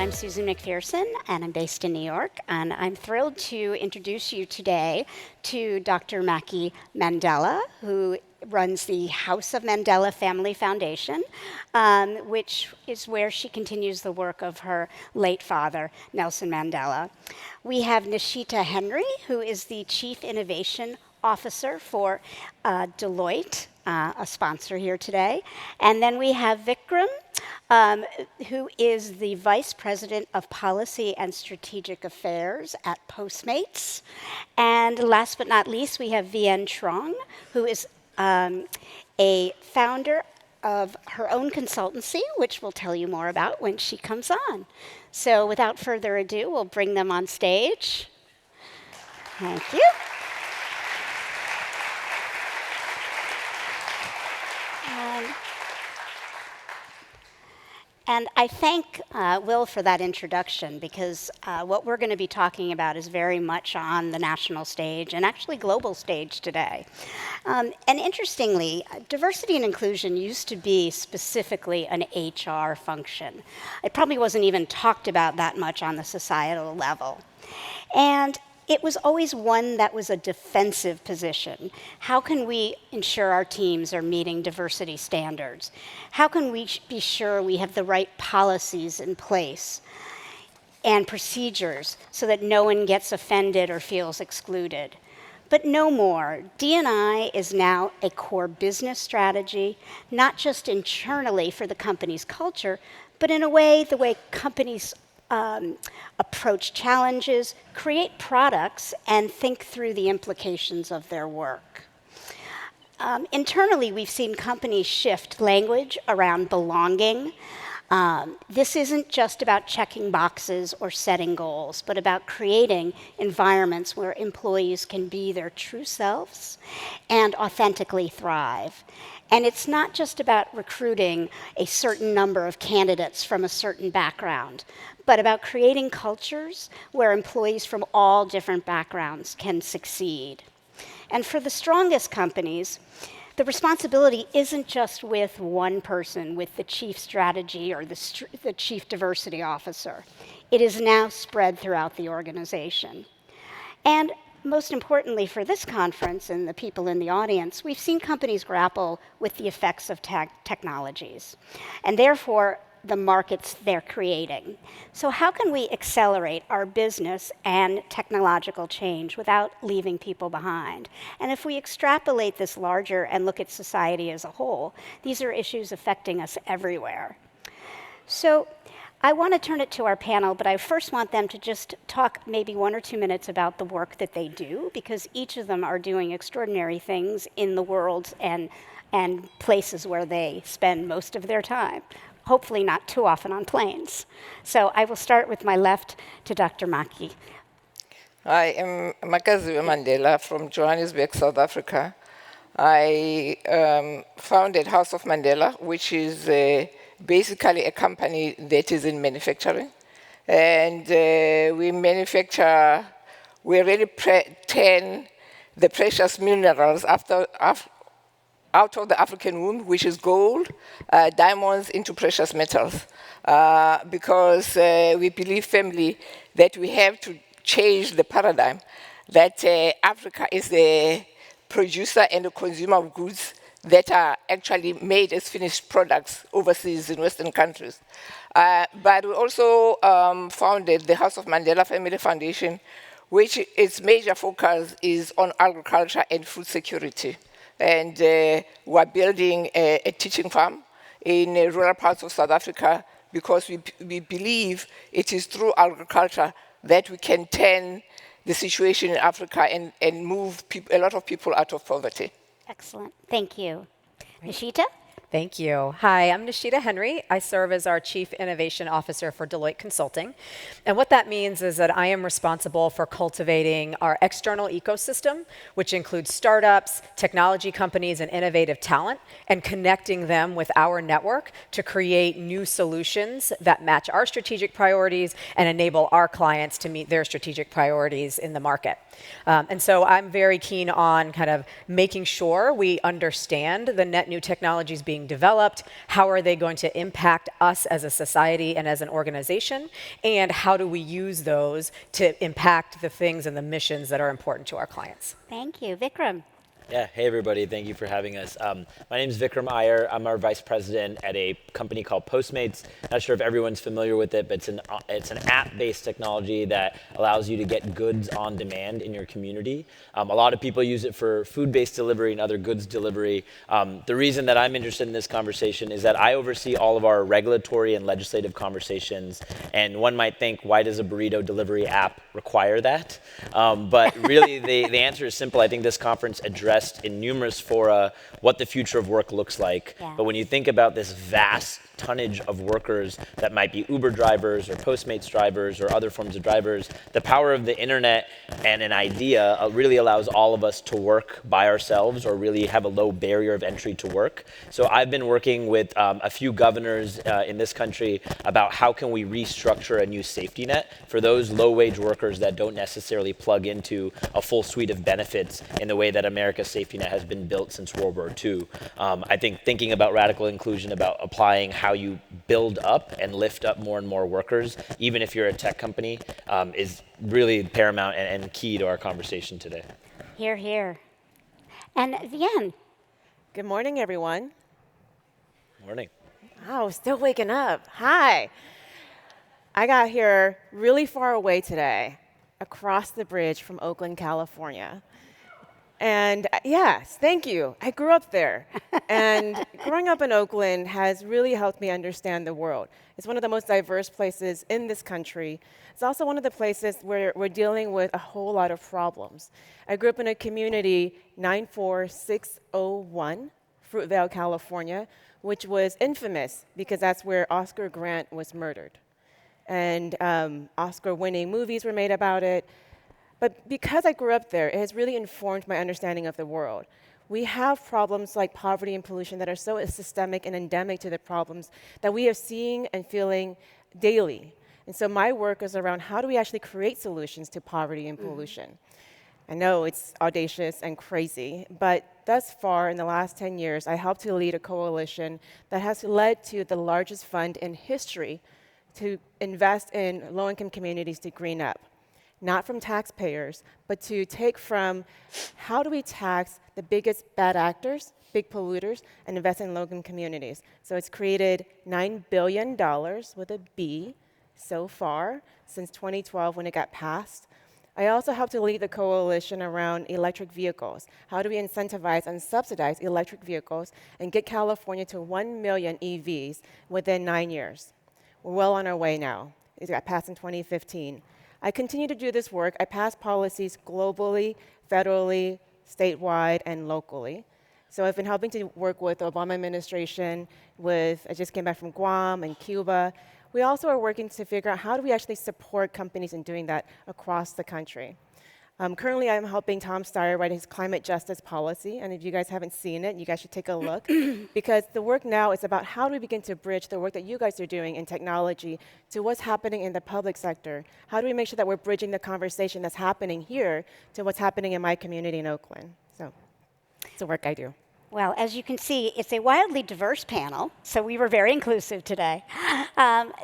I'm Susan McPherson, and I'm based in New York, and I'm thrilled to introduce you today to Dr. Makaziwe Mandela, who runs the House of Mandela Family Foundation, which is where she continues the work of her late father, Nelson Mandela. We have Nishita Henry, who is the Chief Innovation Officer for Deloitte, a sponsor here today. And then we have Vikram, who is the Vice President of Policy and Strategic Affairs at Postmates. And last but not least, we have Vlen Truong, who is a founder of her own consultancy, which we'll tell you more about when she comes on. So without further ado, we'll bring them on stage. Thank you. And I thank Will for that introduction, because what we're going to be talking about is very much on the national stage and actually global stage today. And interestingly, diversity and inclusion used to be specifically an HR function. It probably wasn't even talked about that much on the societal level. And it was always one that was a defensive position. How can we ensure our teams are meeting diversity standards? How can we be sure we have the right policies in place and procedures so that no one gets offended or feels excluded? But no more. D&I is now a core business strategy, not just internally for the company's culture, but in a way, the way companies approach challenges, create products, and think through the implications of their work. Internally, we've seen companies shift language around belonging. This isn't just about checking boxes or setting goals, but about creating environments where employees can be their true selves and authentically thrive. And it's not just about recruiting a certain number of candidates from a certain background, but about creating cultures where employees from all different backgrounds can succeed. And for the strongest companies, the responsibility isn't just with one person, with the chief strategy or the chief diversity officer. It is now spread throughout the organization. And most importantly for this conference and the people in the audience, we've seen companies grapple with the effects of technologies, and therefore the markets they're creating. So how can we accelerate our business and technological change without leaving people behind? And if we extrapolate this larger and look at society as a whole, these are issues affecting us everywhere. So I want to turn it to our panel, but I first want them to just talk maybe 1 or 2 minutes about the work that they do, because each of them are doing extraordinary things in the world and places where they spend most of their time. Hopefully not too often on planes. So I will start with my left to Dr. Maki. I am Makaziwe Mandela from Johannesburg, South Africa. I founded House of Mandela, which is basically a company that is in manufacturing. And we manufacture, we really turn the precious minerals out of the African womb, which is gold, diamonds into precious metals. Because we believe firmly that we have to change the paradigm, that Africa is a producer and a consumer of goods that are actually made as finished products overseas in Western countries. But we also founded the House of Mandela Family Foundation, which its major focus is on agriculture and food security. And we're building a teaching farm in rural parts of South Africa because we believe it is through agriculture that we can turn the situation in Africa and move a lot of people out of poverty. Excellent. Thank you. Nishita? Thank you. Hi, I'm Nishita Henry. I serve as our Chief Innovation Officer for Deloitte Consulting. And what that means is that I am responsible for cultivating our external ecosystem, which includes startups, technology companies, and innovative talent, and connecting them with our network to create new solutions that match our strategic priorities and enable our clients to meet their strategic priorities in the market. And so I'm very keen on kind of making sure we understand the net new technologies being being developed? How are they going to impact us as a society and as an organization? And how do we use those to impact the things and the missions that are important to our clients? Thank you. Vikram. Yeah, hey everybody, thank you for having us. My name is Vikrum Aiyer. I'm our vice president at a company called Postmates. Not sure if everyone's familiar with it, but it's an app-based technology that allows you to get goods on demand in your community. A lot of people use it for food-based delivery and other goods delivery. The reason that I'm interested in this conversation is that I oversee all of our regulatory and legislative conversations, and one might think, why does a burrito delivery app require that? But really, the answer is simple. I think this conference addressed in numerous fora what the future of work looks like. Yeah. But when you think about this vast tonnage of workers that might be Uber drivers or Postmates drivers or other forms of drivers, the power of the internet and an idea really allows all of us to work by ourselves or really have a low barrier of entry to work. So I've been working with a few governors in this country about how can we restructure a new safety net for those low-wage workers that don't necessarily plug into a full suite of benefits in the way that America's safety net has been built since World War II. I think thinking about radical inclusion, about applying how you build up and lift up more and more workers, even if you're a tech company, is really paramount and key to our conversation today. Hear, hear. And Vien. Good morning, everyone. Morning. Oh, still waking up. Hi. I got here really far away today, across the bridge from Oakland, California. And yes, thank you. I grew up there. And growing up in Oakland has really helped me understand the world. It's one of the most diverse places in this country. It's also one of the places where we're dealing with a whole lot of problems. I grew up in a community, 94601, Fruitvale, California, which was infamous because that's where Oscar Grant was murdered. And Oscar-winning movies were made about it. But because I grew up there, it has really informed my understanding of the world. We have problems like poverty and pollution that are so systemic and endemic to the problems that we are seeing and feeling daily. And so my work is around how do we actually create solutions to poverty and pollution. I know it's audacious and crazy, but thus far in the last 10 years, I helped to lead a coalition that has led to the largest fund in history to invest in low-income communities to green up. Not from taxpayers, but to take from how do we tax the biggest bad actors, big polluters, and invest in low-income communities. So it's created $9 billion with a B so far since 2012 when it got passed. I also helped to lead the coalition around electric vehicles. How do we incentivize and subsidize electric vehicles and get California to 1 million EVs within 9 years? We're well on our way now. It got passed in 2015. I continue to do this work. I pass policies globally, federally, statewide, and locally. So I've been helping to work with the Obama administration, I just came back from Guam and Cuba. We also are working to figure out how do we actually support companies in doing that across the country. Currently, I'm helping Tom Steyer write his climate justice policy, and if you guys haven't seen it, you guys should take a look, because the work now is about how do we begin to bridge the work that you guys are doing in technology to what's happening in the public sector. How do we make sure that we're bridging the conversation that's happening here to what's happening in my community in Oakland? So it's the work I do. Well, as you can see, it's a wildly diverse panel, so we were very inclusive today.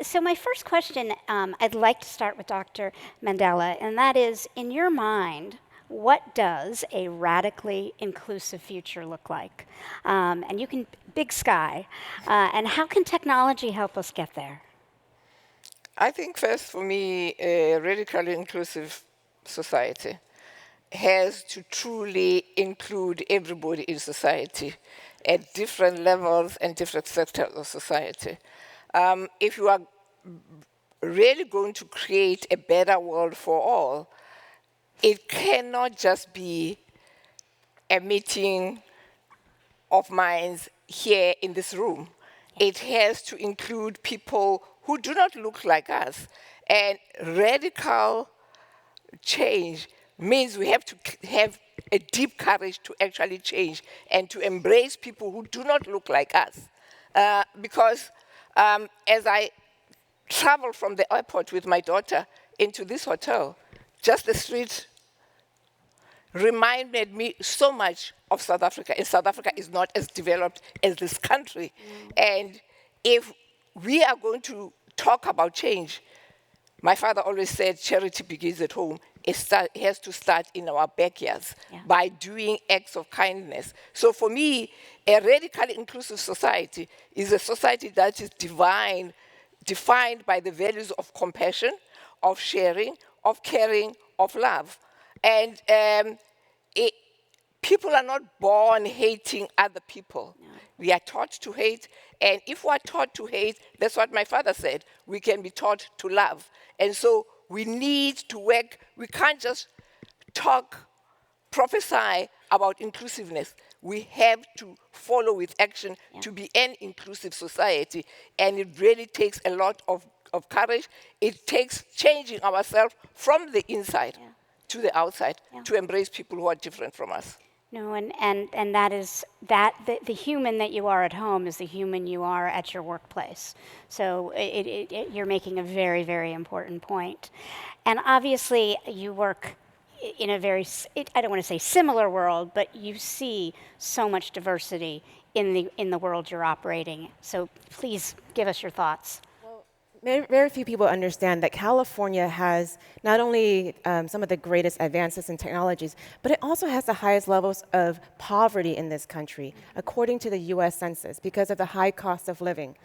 So my first question, I'd like to start with Dr. Mandela, and that is, in your mind, what does a radically inclusive future look like? And you can, big sky, and how can technology help us get there? I think first for me, a radically inclusive society has to truly include everybody in society at different levels and different sectors of society. If you are really going to create a better world for all, it cannot just be a meeting of minds here in this room. It has to include people who do not look like us. And radical change means we have to have a deep courage to actually change and to embrace people who do not look like us. Because as I travel from the airport with my daughter into this hotel, just the street reminded me so much of South Africa. And South Africa is not as developed as this country. And if we are going to talk about change, my father always said charity begins at home. It has to start in our backyards by doing acts of kindness. So for me, a radically inclusive society is a society that is defined by the values of compassion, of sharing, of caring, of love. And people are not born hating other people. No. We are taught to hate, and if we are taught to hate, that's what my father said, we can be taught to love. And so we need to work. We can't just talk, prophesy about inclusiveness. We have to follow with action to be an inclusive society. And it really takes a lot of courage. It takes changing ourselves from the inside to the outside to embrace people who are different from us. No, and that is that the human that you are at home is the human you are at your workplace. So you're making a very, very important point. And obviously you work in a very, I don't want to say similar world, but you see so much diversity in the world you're operating. So please give us your thoughts. Very few people understand that California has not only some of the greatest advances in technologies, but it also has the highest levels of poverty in this country, according to the US Census, because of the high cost of living.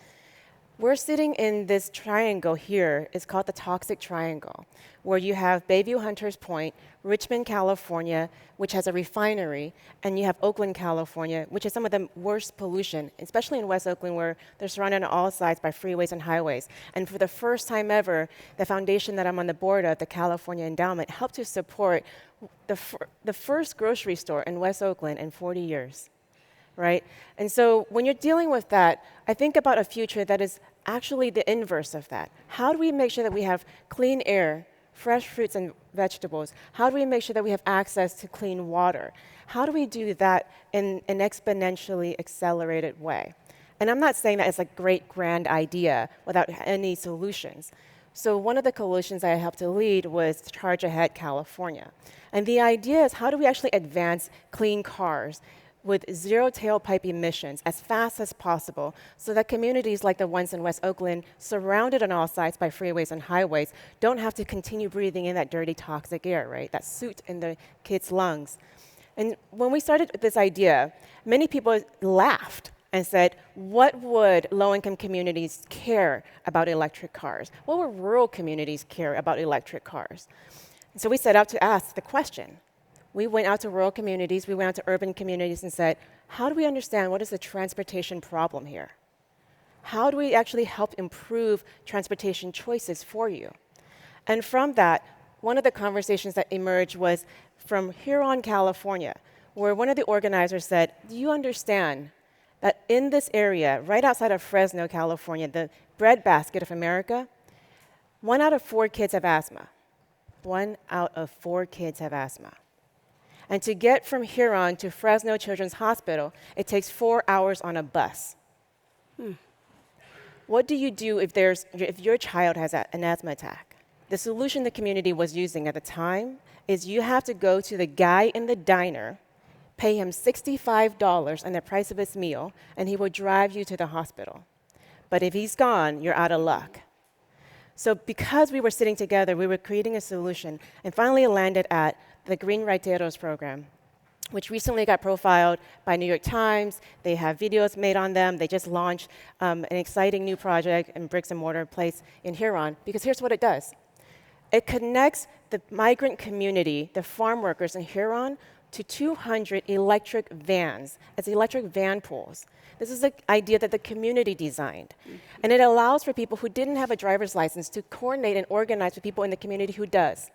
We're sitting in this triangle here. It's called the Toxic Triangle, where you have Bayview Hunters Point, Richmond, California, which has a refinery, and you have Oakland, California, which has some of the worst pollution, especially in West Oakland, where they're surrounded on all sides by freeways and highways. And for the first time ever, the foundation that I'm on the board of, the California Endowment, helped to support the first grocery store in West Oakland in 40 years. Right? And so when you're dealing with that, I think about a future that is actually the inverse of that. How do we make sure that we have clean air, fresh fruits and vegetables? How do we make sure that we have access to clean water? How do we do that in an exponentially accelerated way? And I'm not saying that it's a great, grand idea without any solutions. So one of the coalitions I helped to lead was Charge Ahead California. And the idea is, how do we actually advance clean cars with zero tailpipe emissions as fast as possible, so that communities like the ones in West Oakland, surrounded on all sides by freeways and highways, don't have to continue breathing in that dirty, toxic air, right? That soot in the kids' lungs. And when we started this idea, many people laughed and said, what would low-income communities care about electric cars? What would rural communities care about electric cars? And so we set out to ask the question. We went out to rural communities, we went out to urban communities and said, how do we understand what is the transportation problem here? How do we actually help improve transportation choices for you? And from that, one of the conversations that emerged was from Huron, California, where one of the organizers said, do you understand that in this area, right outside of Fresno, California, the breadbasket of America, 1 out of 4 kids have asthma. 1 out of 4 kids have asthma. And to get from Huron to Fresno Children's Hospital, it takes 4 hours on a bus. What do you do if your child has an asthma attack? The solution the community was using at the time is you have to go to the guy in the diner, pay him $65 on the price of his meal, and he will drive you to the hospital. But if he's gone, you're out of luck. So because we were sitting together, we were creating a solution, and finally landed at the Green Raiteros program, which recently got profiled by New York Times. They have videos made on them. They just launched an exciting new project in bricks and mortar place in Huron, because here's what it does. It connects the migrant community, the farm workers in Huron, to 200 electric vans as electric van pools. This is an idea that the community designed. And it allows for people who didn't have a driver's license to coordinate and organize with people in the community who does.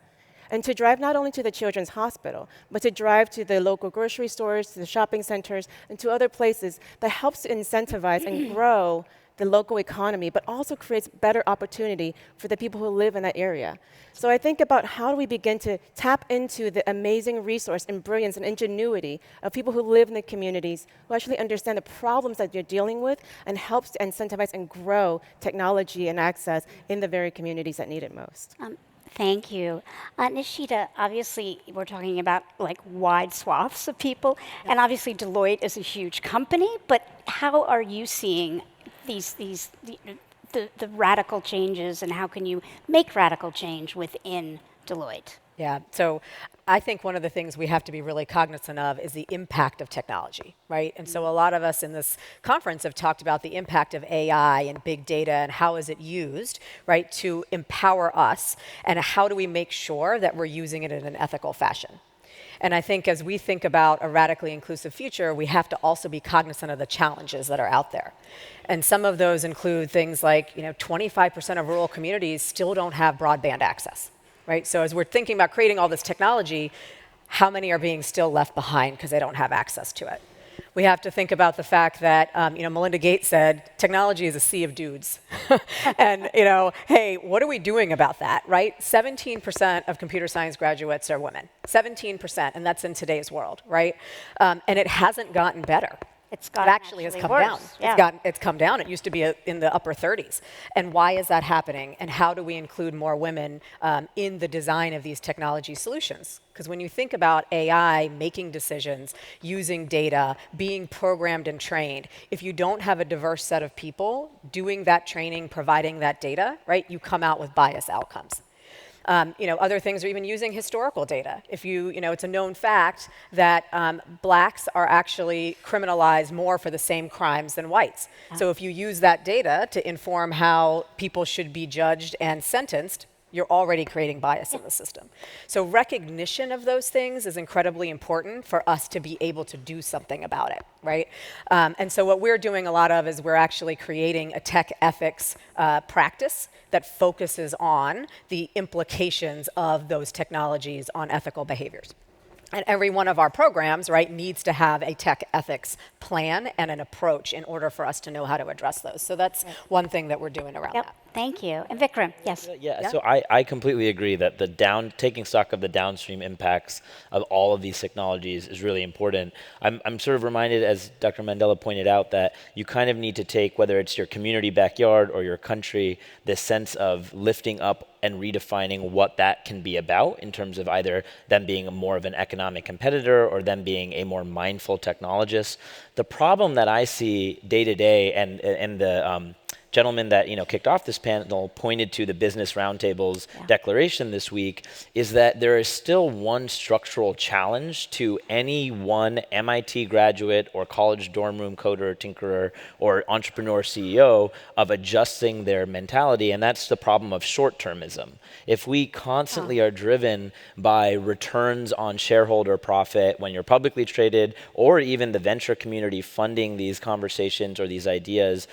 And to drive not only to the children's hospital, but to drive to the local grocery stores, to the shopping centers, and to other places that helps to incentivize and grow the local economy, but also creates better opportunity for the people who live in that area. So I think about how do we begin to tap into the amazing resource and brilliance and ingenuity of people who live in the communities, who actually understand the problems that you're dealing with, and helps to incentivize and grow technology and access in the very communities that need it most. Thank you. Nishita, obviously we're talking about like wide swaths of people, and obviously Deloitte is a huge company, but how are you seeing the radical changes, and how can you make radical change within Deloitte? Yeah, so I think one of the things we have to be really cognizant of is the impact of technology, right? And so a lot of us in this conference have talked about the impact of AI and big data and how is it used, right, to empower us, and how do we make sure that we're using it in an ethical fashion. And I think as we think about a radically inclusive future, we have to also be cognizant of the challenges that are out there. And some of those include things like, 25% of rural communities still don't have broadband access. Right? So as we're thinking about creating all this technology, how many are being still left behind because they don't have access to it? We have to think about the fact that, Melinda Gates said, technology is a sea of dudes. And, hey, what are we doing about that, right? 17% of computer science graduates are women. 17%, and that's in today's world, right? And it hasn't gotten better. It actually has come worse. down. Yeah. It's come down. It used to be in the upper 30s. And why is that happening? And how do we include more women in the design of these technology solutions? Because when you think about AI making decisions, using data, being programmed and trained, if you don't have a diverse set of people doing that training, providing that data, right, you come out with biased outcomes. Other things are even using historical data. If it's a known fact that blacks are actually criminalized more for the same crimes than whites. So if you use that data to inform how people should be judged and sentenced, you're already creating bias in the system. So recognition of those things is incredibly important for us to be able to do something about it, right? And so what we're doing a lot of is we're actually creating a tech ethics practice that focuses on the implications of those technologies on ethical behaviors. And every one of our programs, right, needs to have a tech ethics plan and an approach in order for us to know how to address those. So that's one thing that we're doing around that. Thank you. And Vikram, yes. So I completely agree that taking stock of the downstream impacts of all of these technologies is really important. I'm sort of reminded, as Dr. Mandela pointed out, that you kind of need to take, whether it's your community backyard or your country, this sense of lifting up and redefining what that can be about in terms of either them being more of an economic competitor or them being a more mindful technologist. The problem that I see day to day, and the gentleman that kicked off this panel pointed to the Business Roundtable's declaration this week, is that there is still one structural challenge to any one MIT graduate or college dorm room coder, tinkerer, or entrepreneur CEO of adjusting their mentality, and that's the problem of short-termism. If we constantly are driven by returns on shareholder profit when you're publicly traded, or even the venture community funding these conversations or these ideas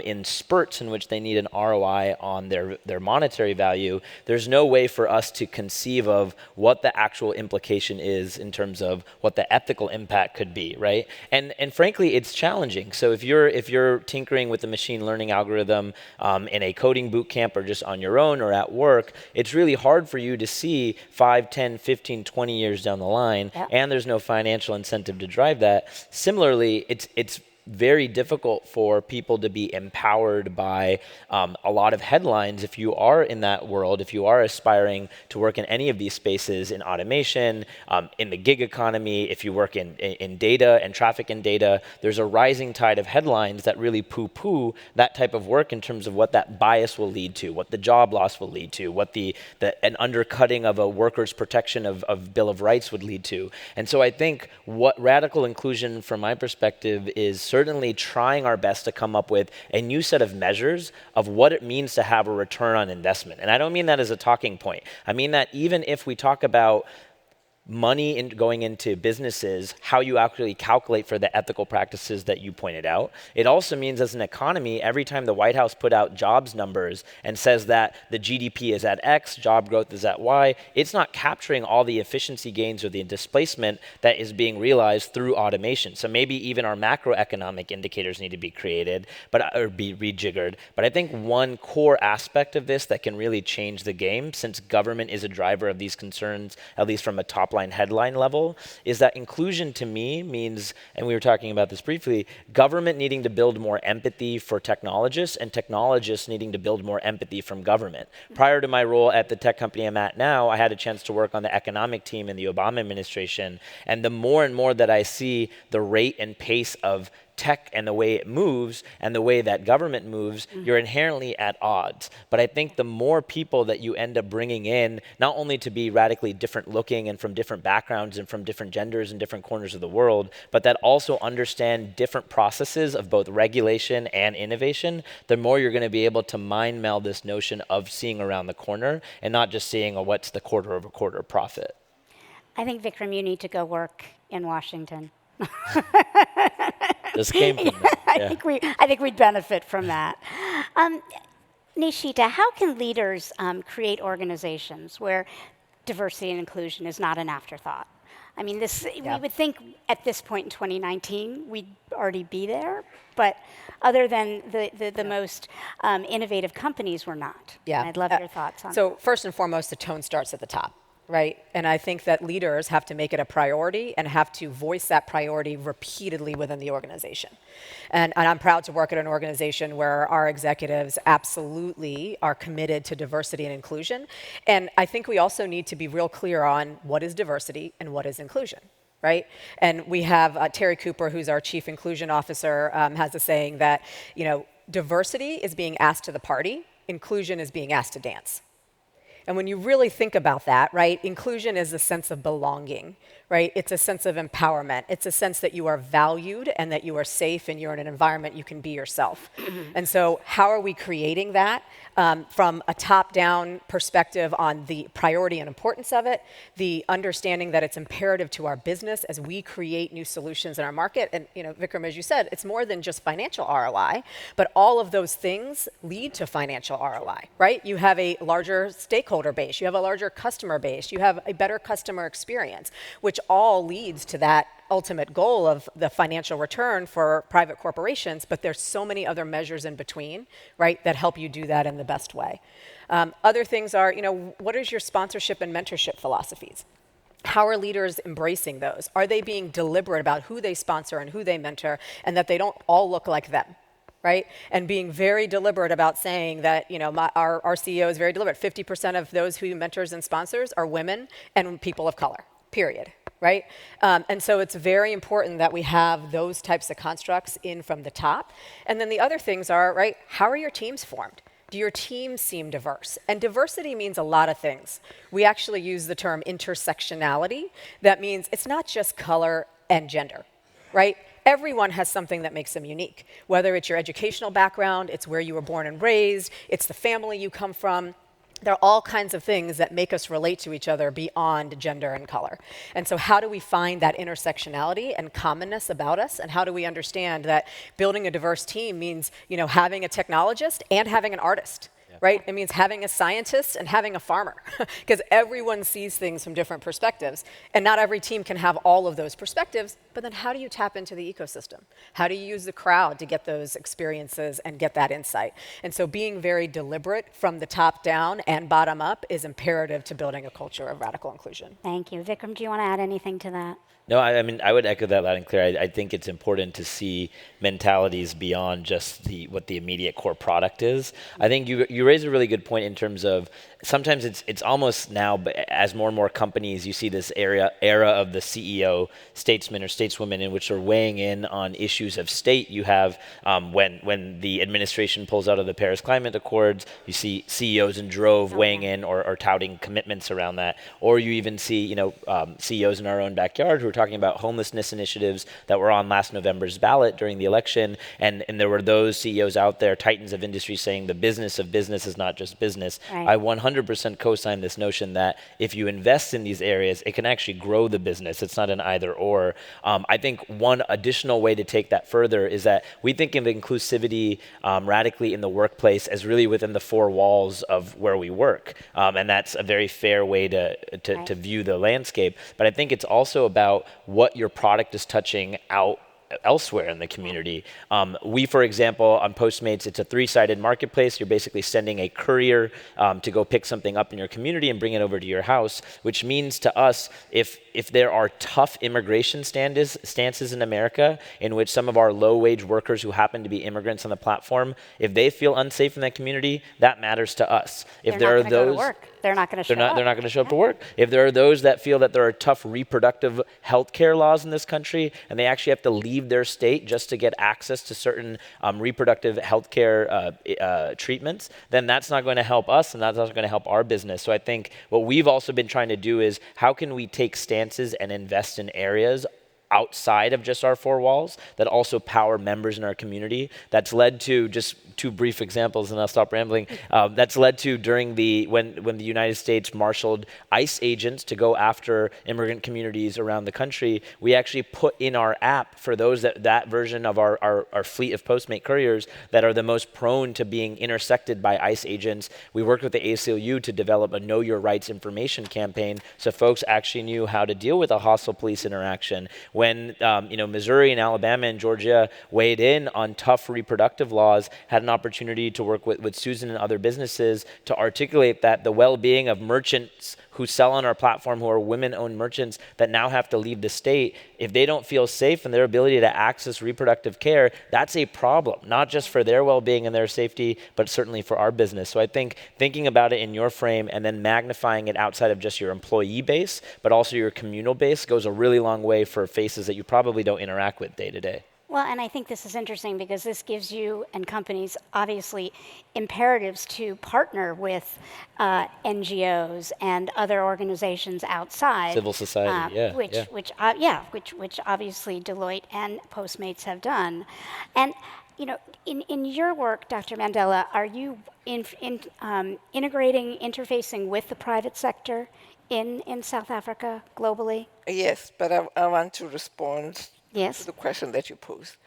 in spurts in which they need an ROI on their monetary value, there's no way for us to conceive of what the actual implication is in terms of what the ethical impact could be, right? And frankly, it's challenging. So if you're tinkering with the machine learning algorithm in a coding boot camp or just on your own or at work, it's really hard for you to see 5, 10, 15, 20 years down the line, and there's no financial incentive to drive that. Similarly, it's very difficult for people to be empowered by a lot of headlines. If you are in that world, if you are aspiring to work in any of these spaces, in automation, in the gig economy, if you work in data and traffic in data, there's a rising tide of headlines that really poo-poo that type of work in terms of what that bias will lead to, what the job loss will lead to, what an undercutting of a worker's protection of Bill of Rights would lead to. And so I think what radical inclusion from my perspective is certainly trying our best to come up with a new set of measures of what it means to have a return on investment. And I don't mean that as a talking point. I mean that even if we talk about money going into businesses, how you actually calculate for the ethical practices that you pointed out. It also means as an economy, every time the White House put out jobs numbers and says that the GDP is at X, job growth is at Y, it's not capturing all the efficiency gains or the displacement that is being realized through automation. So maybe even our macroeconomic indicators need to be created or be rejiggered. But I think one core aspect of this that can really change the game, since government is a driver of these concerns, at least from a top line headline level, is that inclusion to me means, and we were talking about this briefly, government needing to build more empathy for technologists and technologists needing to build more empathy from government. Prior to my role at the tech company I'm at now, I had a chance to work on the economic team in the Obama administration. And the more and more that I see the rate and pace of tech and the way it moves and the way that government moves, you're inherently at odds. But I think the more people that you end up bringing in, not only to be radically different looking and from different backgrounds and from different genders and different corners of the world, but that also understand different processes of both regulation and innovation, the more you're going to be able to mind meld this notion of seeing around the corner and not just seeing what's the quarter of a quarter profit. I think, Vikram, you need to go work in Washington. This came from that. Yeah. I think we'd benefit from that. Nishita, how can leaders create organizations where diversity and inclusion is not an afterthought? I mean, we would think at this point in 2019 we'd already be there, but other than the most innovative companies, we're not. Yeah. And I'd love your thoughts on that. So first and foremost, the tone starts at the top. Right? And I think that leaders have to make it a priority and have to voice that priority repeatedly within the organization. And I'm proud to work at an organization where our executives absolutely are committed to diversity and inclusion. And I think we also need to be real clear on what is diversity and what is inclusion. Right? And we have Terry Cooper, who's our chief inclusion officer, has a saying that, diversity is being asked to the party, inclusion is being asked to dance. And when you really think about that, right, inclusion is a sense of belonging, right? It's a sense of empowerment. It's a sense that you are valued and that you are safe and you're in an environment you can be yourself. And so how are we creating that from a top-down perspective on the priority and importance of it, the understanding that it's imperative to our business as we create new solutions in our market. And, Vikram, as you said, it's more than just financial ROI, but all of those things lead to financial ROI, right? You have a larger stakeholder base, you have a larger customer base, you have a better customer experience, which all leads to that ultimate goal of the financial return for private corporations, but there's so many other measures in between, right, that help you do that in the best way. Other things are, what is your sponsorship and mentorship philosophies? How are leaders embracing those? Are they being deliberate about who they sponsor and who they mentor, and that they don't all look like them? Right? And being very deliberate about saying that, our CEO is very deliberate. 50% of those who mentors and sponsors are women and people of color, period. Right? And so it's very important that we have those types of constructs in from the top. And then the other things are, right, how are your teams formed? Do your teams seem diverse? And diversity means a lot of things. We actually use the term intersectionality. That means it's not just color and gender, right? Everyone has something that makes them unique, whether it's your educational background, it's where you were born and raised, it's the family you come from. There are all kinds of things that make us relate to each other beyond gender and color. And so how do we find that intersectionality and commonness about us? And how do we understand that building a diverse team means, having a technologist and having an artist? Right? It means having a scientist and having a farmer, because everyone sees things from different perspectives. And not every team can have all of those perspectives, but then how do you tap into the ecosystem? How do you use the crowd to get those experiences and get that insight? And so being very deliberate from the top down and bottom up is imperative to building a culture of radical inclusion. Thank you. Vikram, do you want to add anything to that? No, I mean, I would echo that loud and clear. I think it's important to see mentalities beyond just what the immediate core product is. I think you raise a really good point in terms of sometimes it's almost now, as more and more companies, you see this era of the CEO, statesman or stateswoman, in which they're weighing in on issues of state. You have when the administration pulls out of the Paris Climate Accords, you see CEOs in drove weighing in or touting commitments around that. Or you even see CEOs in our own backyard who are talking about homelessness initiatives that were on last November's ballot during the election, and there were those CEOs out there, titans of industry, saying the business of business is not just business. Right. I 100% co-sign this notion that if you invest in these areas, it can actually grow the business. It's not an either or. I think one additional way to take that further is that we think of inclusivity radically in the workplace as really within the four walls of where we work, and that's a very fair way to view the landscape. But I think it's also about what your product is touching out elsewhere in the community. We, for example, on Postmates, it's a 3-sided marketplace. You're basically sending a courier to go pick something up in your community and bring it over to your house, which means to us, if there are tough immigration stances in America in which some of our low-wage workers who happen to be immigrants on the platform, if they feel unsafe in that community, that matters to us. If there are those, go to work. They're not going to show up. They're not going to show up to work. If there are those that feel that there are tough reproductive health care laws in this country and they actually have to leave their state just to get access to certain reproductive health care treatments, then that's not going to help us and that's not going to help our business. So I think what we've also been trying to do is how can we take stances and invest in areas outside of just our 4 walls that also power members in our community. That's led to, just 2 brief examples and I'll stop rambling, that's led to during when the United States marshaled ICE agents to go after immigrant communities around the country, we actually put in our app for those that version of our fleet of Postmate couriers that are the most prone to being intersected by ICE agents. We worked with the ACLU to develop a Know Your Rights information campaign so folks actually knew how to deal with a hostile police interaction. When Missouri and Alabama and Georgia weighed in on tough reproductive laws, had an opportunity to work with Susan and other businesses to articulate that the well-being of merchants who sell on our platform, who are women-owned merchants that now have to leave the state, if they don't feel safe in their ability to access reproductive care, that's a problem, not just for their well-being and their safety, but certainly for our business. So I think thinking about it in your frame and then magnifying it outside of just your employee base, but also your communal base goes a really long way for faces that you probably don't interact with day to day. Well, and I think this is interesting because this gives you and companies obviously imperatives to partner with NGOs and other organizations outside. Civil society, which obviously Deloitte and Postmates have done. And in your work, Dr. Mandela, are you integrating, interfacing with the private sector in South Africa globally? Yes, but I want to respond Yes. to the question that you posed.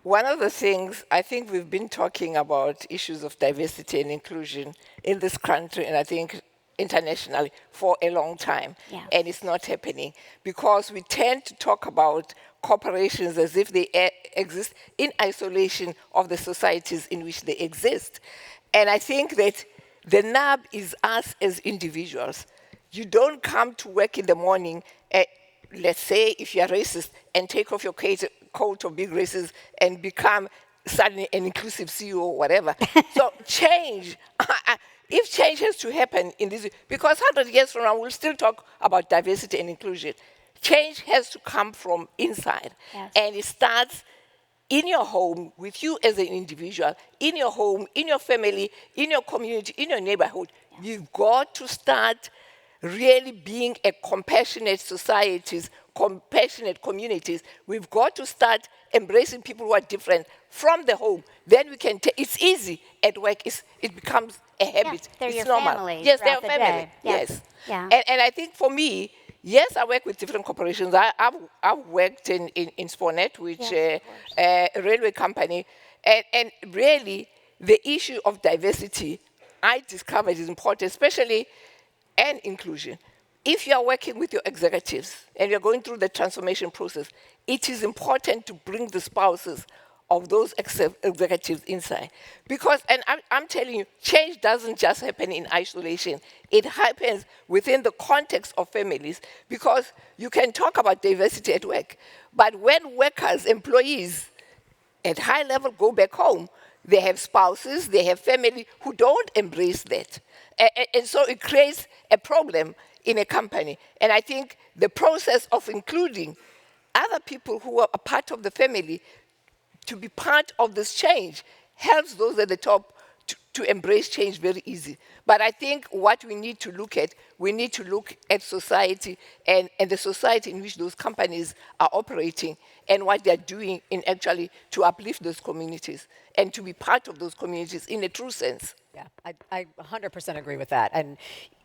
One of the things, I think we've been talking about issues of diversity and inclusion in this country, and I think internationally, for a long time. Yeah. And it's not happening because we tend to talk about corporations as if they exist in isolation of the societies in which they exist. And I think that the nub is us as individuals. You don't come to work in the morning, let's say if you're racist, and take off your coat of big races and become suddenly an inclusive CEO or whatever. So change, if change has to happen in this, because 100 years from now, we'll still talk about diversity and inclusion. Change has to come from inside. Yes. And it starts in your home, with you as an individual, in your home, in your family, in your community, in your neighborhood. Yeah. You've got to start really being a compassionate societies, compassionate communities. We've got to start embracing people who are different from the home. Then we can it's easy at work. It becomes a habit. They're it's your normal. family. Yes, they're throughout the family. day. Yes. Yeah. And I think for me, yes, I work with different corporations. I've worked in Sponet, which a railway company. And really, the issue of diversity, I discovered is important, especially and inclusion. If you are working with your executives and you're going through the transformation process, it is important to bring the spouses of those executives inside. Because, and I'm telling you, change doesn't just happen in isolation. It happens within the context of families, because you can talk about diversity at work, but when workers, employees at high level go back home, they have spouses, they have family who don't embrace that. And so it creates a problem in a company. And I think the process of including other people who are a part of the family to be part of this change helps those at the top to embrace change very easy. But I think what we need to look at society and the society in which those companies are operating and what they're doing in actually to uplift those communities and to be part of those communities in a true sense. Yeah, I 100% agree with that. And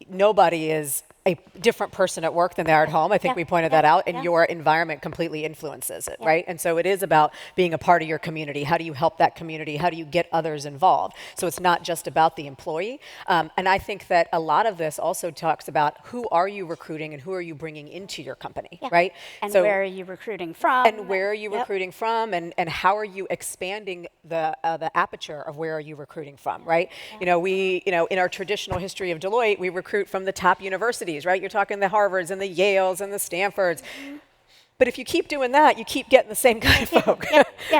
nobody is a different person at work than they are at home. I think we pointed that out, and your environment completely influences it, right? And so it is about being a part of your community. How do you help that community? How do you get others involved? So it's not not just about the employee. And I think that a lot of this also talks about who are you recruiting and who are you bringing into your company, right? And where are you recruiting from? And where are you recruiting from, and how are you expanding the aperture of where are you recruiting from, right? We in our traditional history of Deloitte, we recruit from the top universities, right? You're talking the Harvards and the Yales and the Stanfords. But if you keep doing that, you keep getting the same kind of folk,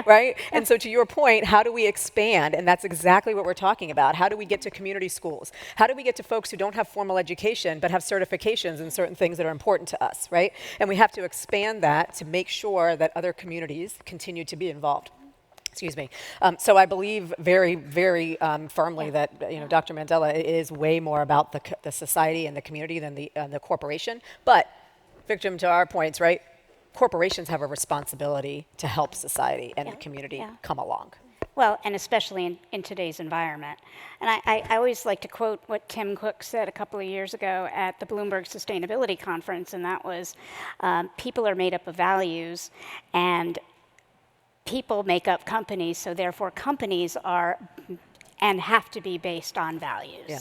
right? And so to your point, how do we expand? And that's exactly what we're talking about. How do we get to community schools? How do we get to folks who don't have formal education but have certifications in certain things that are important to us, right? And we have to expand that to make sure that other communities continue to be involved. Excuse me. So I believe very, very firmly that Dr. Mandela is way more about the society and the community than the corporation. But, Vikram, to our points, right? Corporations have a responsibility to help society and the community come along. Well, and especially in today's environment. And I always like to quote what Tim Cook said a couple of years ago at the Bloomberg Sustainability Conference, and that was, people are made up of values, and people make up companies, so therefore companies are and have to be based on values. Yeah.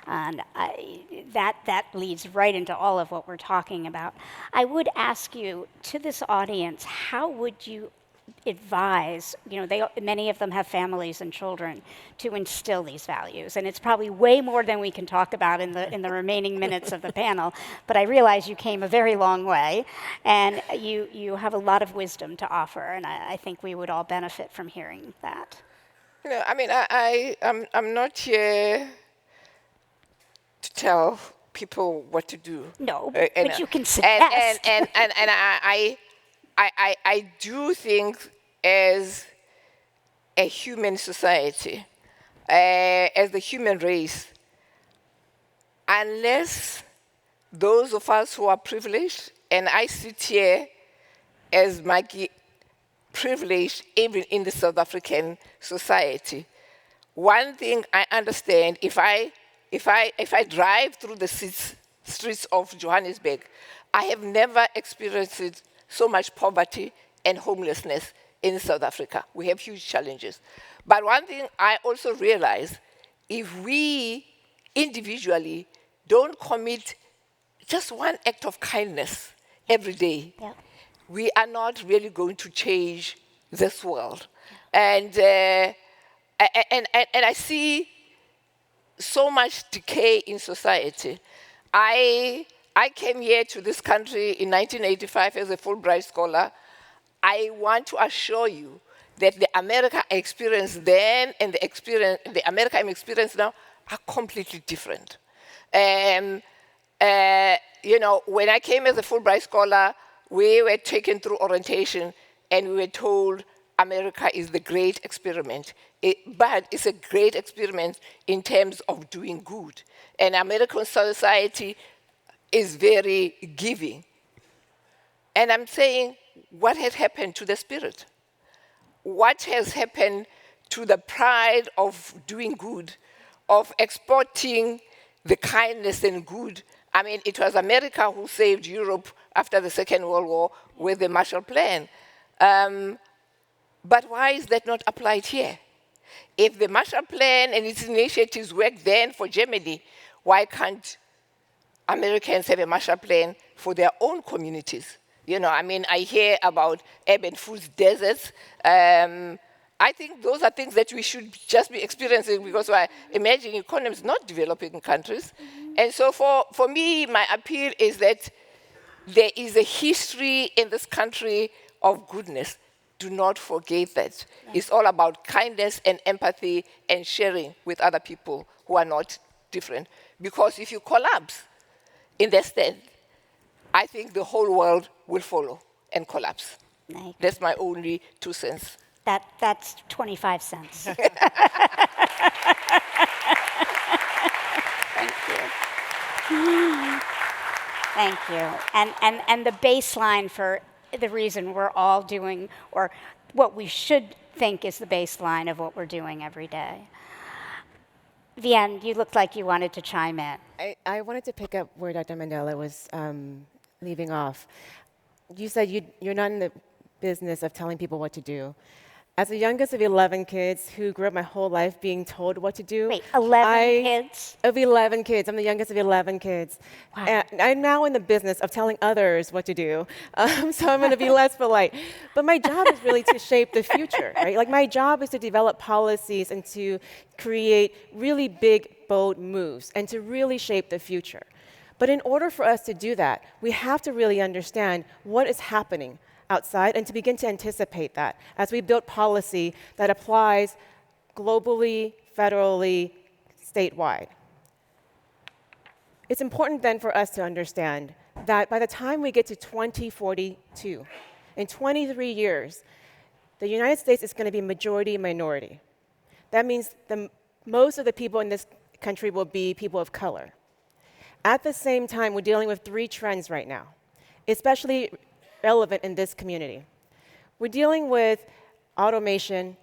And that leads right into all of what we're talking about. I would ask you, to this audience, how would you advise, many of them have families and children, to instill these values? And it's probably way more than we can talk about in the remaining minutes of the panel, but I realize you came a very long way, and you have a lot of wisdom to offer, and I think we would all benefit from hearing that. I'm not here to tell people what to do. No, but you can suggest. And I do think, as a human society, as the human race, unless those of us who are privileged, and I sit here as Maggie, privileged even in the South African society, one thing I understand, if I drive through the streets of Johannesburg, I have never experienced so much poverty and homelessness in South Africa. We have huge challenges. But one thing I also realize, if we individually don't commit just one act of kindness every day, we are not really going to change this world. And I see so much decay in society. I came here to this country in 1985 as a Fulbright scholar. I want to assure you that the America I experienced then and the America I'm experiencing now are completely different. When I came as a Fulbright scholar, we were taken through orientation and we were told America is the great experiment. But it's a great experiment in terms of doing good. And American society is very giving. And I'm saying, what has happened to the spirit? What has happened to the pride of doing good, of exporting the kindness and good? I mean, it was America who saved Europe after the Second World War with the Marshall Plan. But why is that not applied here? If the Marshall Plan and its initiatives worked then for Germany, why can't Americans have a Marshall Plan for their own communities? I hear about urban food deserts. I think those are things that we should just be experiencing because we're emerging economies, not developing countries. And so for me, my appeal is that there is a history in this country of goodness. Do not forget that. It's all about kindness and empathy and sharing with other people who are not different. Because if you collapse in that stand, I think the whole world will follow and collapse. That's my only 2 cents. That's 25 cents. Thank you. Thank you. And the baseline for the reason we're all doing, or what we should think is the baseline of what we're doing every day. Vien, you looked like you wanted to chime in. I wanted to pick up where Dr. Mandela was leaving off. You said you're not in the business of telling people what to do. As the youngest of 11 kids who grew up my whole life being told what to do. Wait, 11 kids? Of 11 kids. I'm the youngest of 11 kids. Wow. And I'm now in the business of telling others what to do. So I'm going to be less polite. But my job is really to shape the future, right? Like my job is to develop policies and to create really big, bold moves and to really shape the future. But in order for us to do that, we have to really understand what is happening outside and to begin to anticipate that as we build policy that applies globally, federally, statewide. It's important then for us to understand that by the time we get to 2042, in 23 years, the United States is going to be majority minority. That means most of the people in this country will be people of color. At the same time, we're dealing with 3 trends right now, especially relevant in this community. We're dealing with automation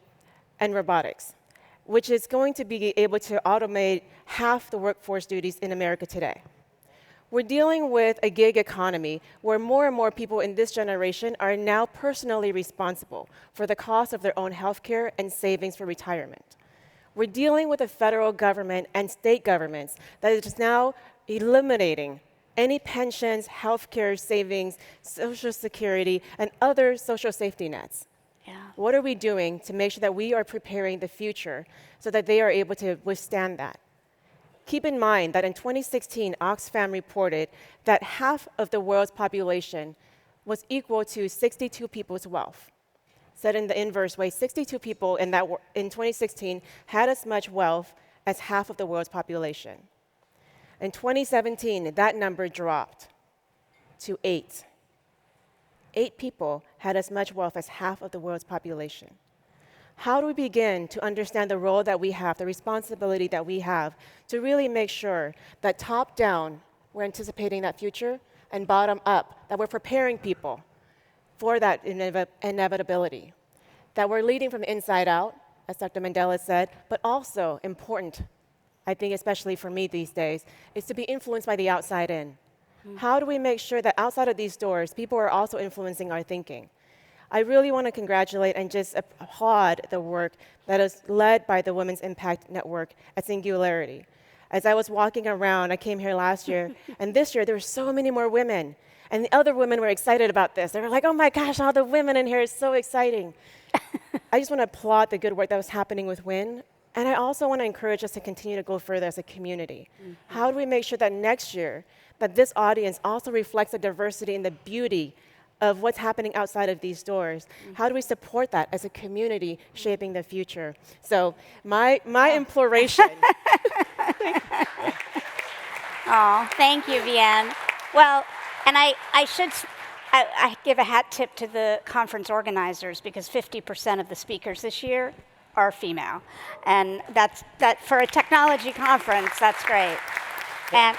and robotics, which is going to be able to automate half the workforce duties in America today. We're dealing with a gig economy where more and more people in this generation are now personally responsible for the cost of their own healthcare and savings for retirement. We're dealing with a federal government and state governments that is now eliminating any pensions, healthcare savings, Social Security, and other social safety nets. Yeah. What are we doing to make sure that we are preparing the future so that they are able to withstand that? Keep in mind that in 2016, Oxfam reported that half of the world's population was equal to 62 people's wealth. Said in the inverse way, 62 people in 2016 had as much wealth as half of the world's population. In 2017, that number dropped to 8. 8 people had as much wealth as half of the world's population. How do we begin to understand the role that we have, the responsibility that we have, to really make sure that top down, we're anticipating that future, and bottom up, that we're preparing people for that inevitability, that we're leading from the inside out, as Dr. Mandela said, but also important, I think especially for me these days, is to be influenced by the outside in. How do we make sure that outside of these doors, people are also influencing our thinking? I really want to congratulate and just applaud the work that is led by the Women's Impact Network at Singularity. As I was walking around, I came here last year, and this year there were so many more women. And the other women were excited about this. They were like, oh my gosh, all the women in here is so exciting. I just want to applaud the good work that was happening with WIN. And I also want to encourage us to continue to go further as a community. How do we make sure that next year, that this audience also reflects the diversity and the beauty of what's happening outside of these doors? How do we support that as a community shaping the future? So my imploration. Oh, thank you, Vien. Well, and I give a hat tip to the conference organizers because 50% of the speakers this year are female. And that for a technology conference, that's great. And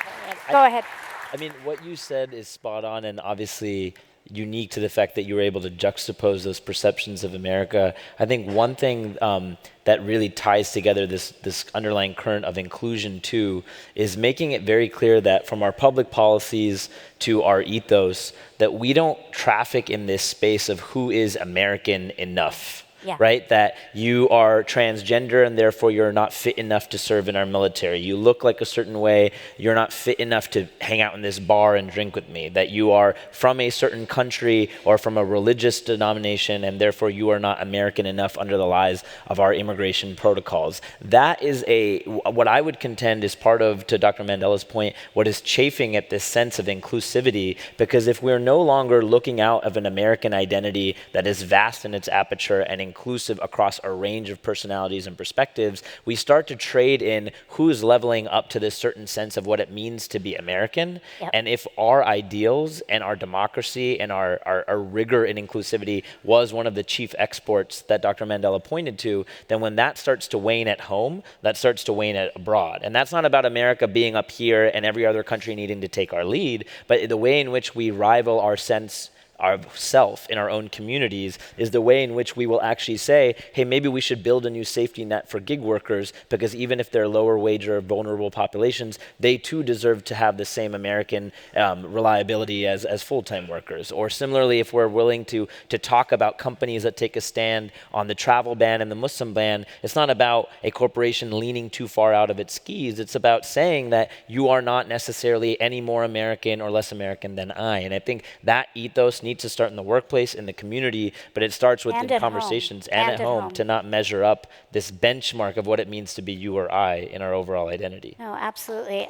go ahead. I mean, what you said is spot on and obviously unique to the fact that you were able to juxtapose those perceptions of America. I think one thing that really ties together this underlying current of inclusion too is making it very clear that from our public policies to our ethos, that we don't traffic in this space of who is American enough. Yeah. Right? That you are transgender and therefore you're not fit enough to serve in our military. You look like a certain way, you're not fit enough to hang out in this bar and drink with me. That you are from a certain country or from a religious denomination and therefore you are not American enough under the lies of our immigration protocols. That is what I would contend is part of, to Dr. Mandela's point, what is chafing at this sense of inclusivity, because if we're no longer looking out of an American identity that is vast in its aperture and inclusive across a range of personalities and perspectives, we start to trade in who's leveling up to this certain sense of what it means to be American. Yep. And if our ideals and our democracy and our rigor in inclusivity was one of the chief exports that Dr. Mandela pointed to, then when that starts to wane at home, that starts to wane abroad. And that's not about America being up here and every other country needing to take our lead, but the way in which we rival our sense ourself in our own communities is the way in which we will actually say, hey, maybe we should build a new safety net for gig workers, because even if they're lower wage or vulnerable populations, they too deserve to have the same American reliability as full-time workers. Or similarly, if we're willing to talk about companies that take a stand on the travel ban and the Muslim ban, it's not about a corporation leaning too far out of its skis. It's about saying that you are not necessarily any more American or less American than I. And I think that ethos needs to start in the workplace, in the community, but it starts with the conversations and at home to not measure up this benchmark of what it means to be you or I in our overall identity. No, absolutely.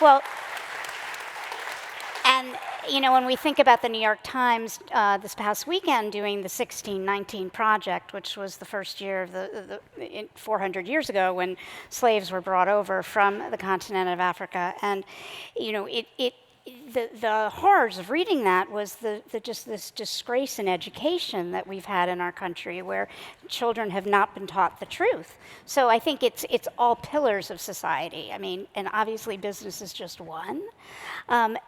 Well, and you know, when we think about the New York Times this past weekend doing the 1619 Project, which was the first year of the 400 years ago when slaves were brought over from the continent of Africa, and you know, the horrors of reading that was just this disgrace in education that we've had in our country, where children have not been taught the truth. So I think it's all pillars of society. I mean, and obviously business is just one.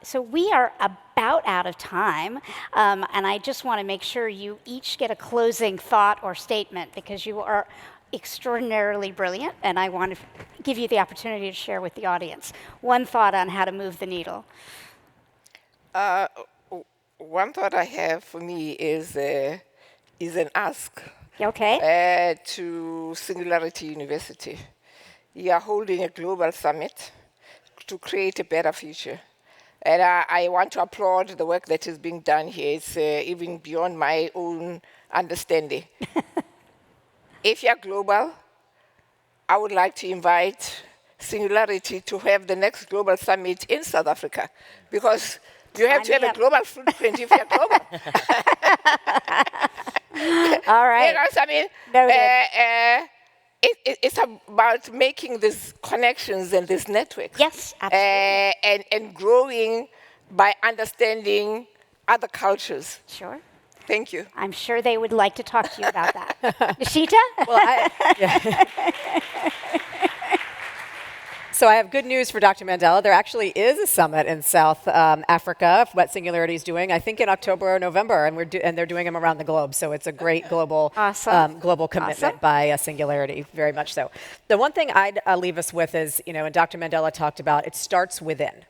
So we are about out of time, and I just want to make sure you each get a closing thought or statement, because you are extraordinarily brilliant, and I want to give you the opportunity to share with the audience one thought on how to move the needle. One thought I have for me is an ask. Okay. To Singularity University. You are holding a global summit to create a better future. And I want to applaud the work that is being done here. It's even beyond my own understanding. If you're global, I would like to invite Singularity to have the next global summit in South Africa, because you have to have a global footprint if you're global. All right. You know what I mean? It's about making these connections and these networks. Yes, absolutely. And growing by understanding other cultures. Sure. Thank you. I'm sure they would like to talk to you about that. Nishita? Well, So I have good news for Dr. Mandela. There actually is a summit in South Africa, what Singularity is doing, I think in October or November, and they're doing them around the globe. So it's a great global global commitment by Singularity, very much so. The one thing I'd leave us with is, you know, and Dr. Mandela talked about, it starts within.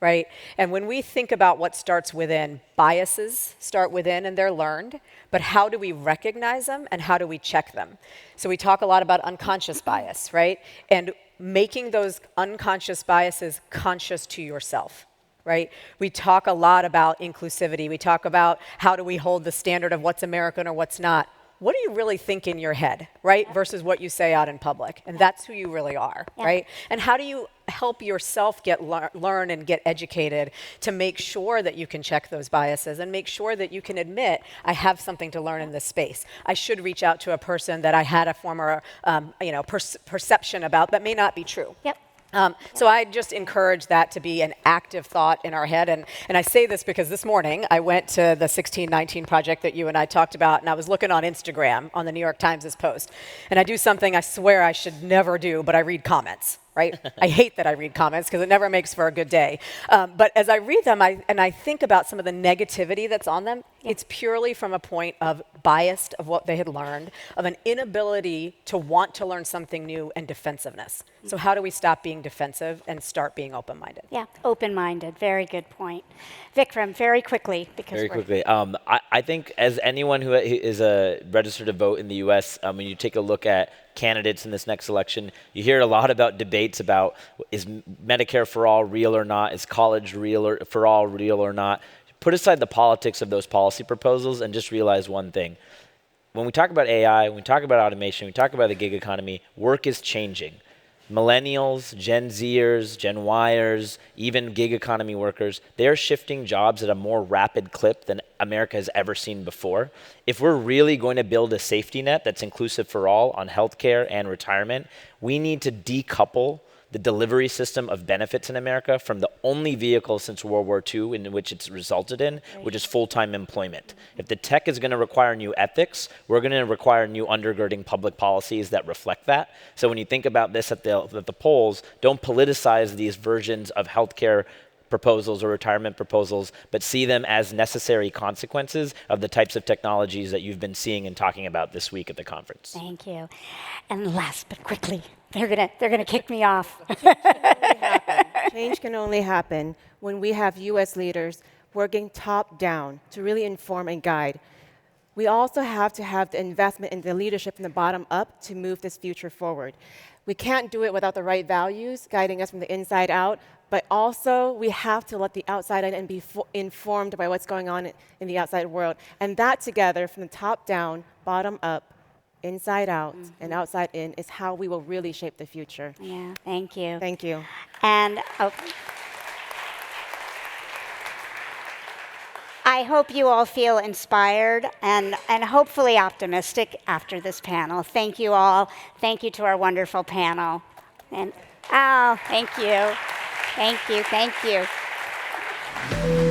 Right? And when we think about what starts within, biases start within and they're learned, but how do we recognize them and how do we check them? So we talk a lot about unconscious bias, right? And making those unconscious biases conscious to yourself, right? We talk a lot about inclusivity. We talk about how do we hold the standard of what's American or what's not. What do you really think in your head, right? Versus what you say out in public. And that's who you really are, right? And how do you help yourself learn and get educated to make sure that you can check those biases and make sure that you can admit, I have something to learn in this space. I should reach out to a person that I had a former perception about that may not be true. Yep. So I just encourage that to be an active thought in our head. And I say this because this morning I went to the 1619 Project that you and I talked about, and I was looking on Instagram on the New York Times' post. And I do something I swear I should never do, but I read comments. Right? I hate that I read comments because it never makes for a good day. But as I read them, I think about some of the negativity that's on them. It's purely from a point of bias of what they had learned, of an inability to want to learn something new, and defensiveness. So how do we stop being defensive and start being open-minded? Yeah, open-minded. Very good point. Vikram, very quickly. Very quickly. I think as anyone who is registered to vote in the U.S., when you take a look at candidates in this next election, you hear a lot about debates about, is Medicare for all real or not? Is college for all real or not? Put aside the politics of those policy proposals and just realize one thing. When we talk about AI, when we talk about automation, we talk about the gig economy, work is changing. Millennials, Gen Zers, Gen Yers, even gig economy workers, they're shifting jobs at a more rapid clip than America has ever seen before. If we're really going to build a safety net that's inclusive for all on healthcare and retirement, we need to decouple the delivery system of benefits in America from the only vehicle since World War II in which it's resulted in, which is full-time employment. If the tech is going to require new ethics, we're going to require new undergirding public policies that reflect that. So when you think about this at the polls, don't politicize these versions of healthcare proposals or retirement proposals, but see them as necessary consequences of the types of technologies that you've been seeing and talking about this week at the conference. Thank you. And last but quickly, they're gonna kick me off. Change can only happen when we have US leaders working top down to really inform and guide. We also have to have the investment in the leadership from the bottom up to move this future forward. We can't do it without the right values guiding us from the inside out, but also we have to let the outside in and be informed by what's going on in the outside world. And that together, from the top down, bottom up, inside out, and outside in, is how we will really shape the future. Yeah, thank you. Thank you. And I hope you all feel inspired and hopefully optimistic after this panel. Thank you all. Thank you to our wonderful panel. And thank you. Thank you. Thank you.